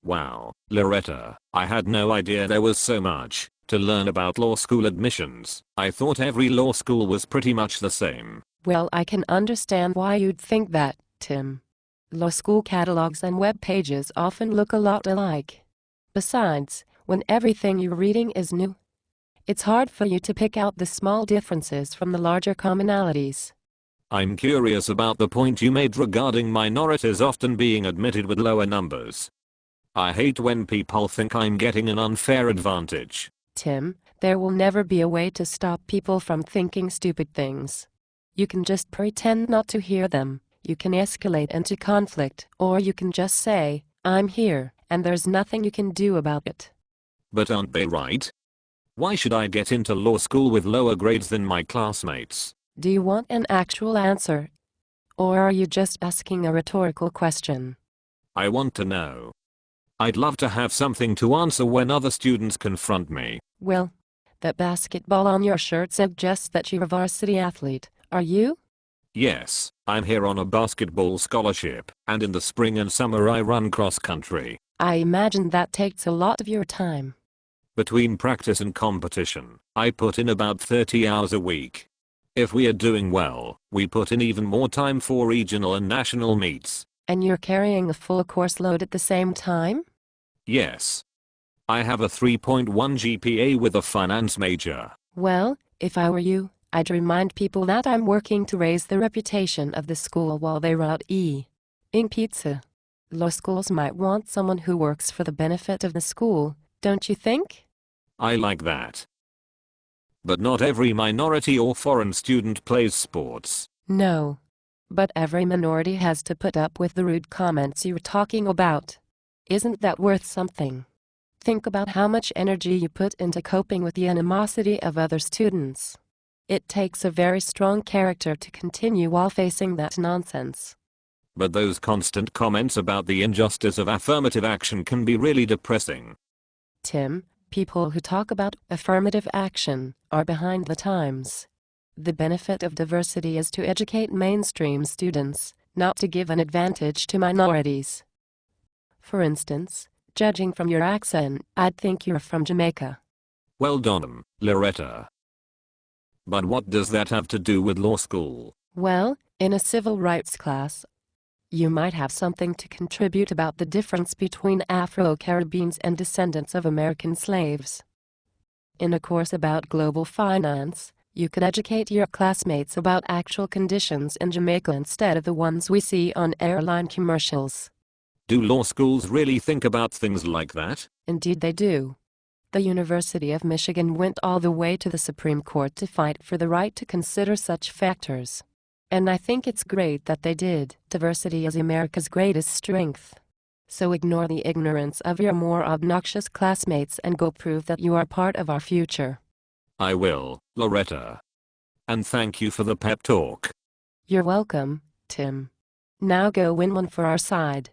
Wow, Loretta, I had no idea there was so much to learn about law school admissions. I thought every law school was pretty much the same. Well, I can understand why you'd think that, Tim. Law school catalogs and web pages often look a lot alike. Besides, when everything you're reading is new, it's hard for you to pick out the small differences from the larger commonalities. I'm curious about the point you made regarding minorities often being admitted with lower numbers. I hate when people think I'm getting an unfair advantage. Tim, there will never be a way to stop people from thinking stupid things. You can just pretend not to hear them, you can escalate into conflict, or you can just say, I'm here, and there's nothing you can do about it. But aren't they right? Why should I get into law school with lower grades than my classmates? Do you want an actual answer? Or are you just asking a rhetorical question? I want to know. I'd love to have something to answer when other students confront me. Well, that basketball on your shirt suggests that you're a varsity athlete, are you? Yes, I'm here on a basketball scholarship, and in the spring and summer I run cross country. I imagine that takes a lot of your time. Between practice and competition, I put in about 30 hours a week. If we are doing well, we put in even more time for regional and national meets. And you're carrying a full course load at the same time? Yes. I have a 3.1 GPA with a finance major. Well, if I were you, I'd remind people that I'm working to raise the reputation of the school while they route in pizza. Law schools might want someone who works for the benefit of the school, don't you think? I like that. But not every minority or foreign student plays sports. No. But every minority has to put up with the rude comments you're talking about. Isn't that worth something? Think about how much energy you put into coping with the animosity of other students. It takes a very strong character to continue while facing that nonsense. But those constant comments about the injustice of affirmative action can be really depressing. Tim, people who talk about affirmative action are behind the times. The benefit of diversity is to educate mainstream students, not to give an advantage to minorities. For instance, judging from your accent, I'd think you're from Jamaica. Well done, Loretta. But what does that have to do with law school? Well, in a civil rights class, you might have something to contribute about the difference between Afro-Caribbeans and descendants of American slaves. In a course about global finance, you could educate your classmates about actual conditions in Jamaica instead of the ones we see on airline commercials. Do law schools really think about things like that? Indeed they do. The University of Michigan went all the way to the Supreme Court to fight for the right to consider such factors. And I think it's great that they did. Diversity is America's greatest strength. So ignore the ignorance of your more obnoxious classmates and go prove that you are part of our future. I will, Loretta. And thank you for the pep talk. You're welcome, Tim. Now go win one for our side.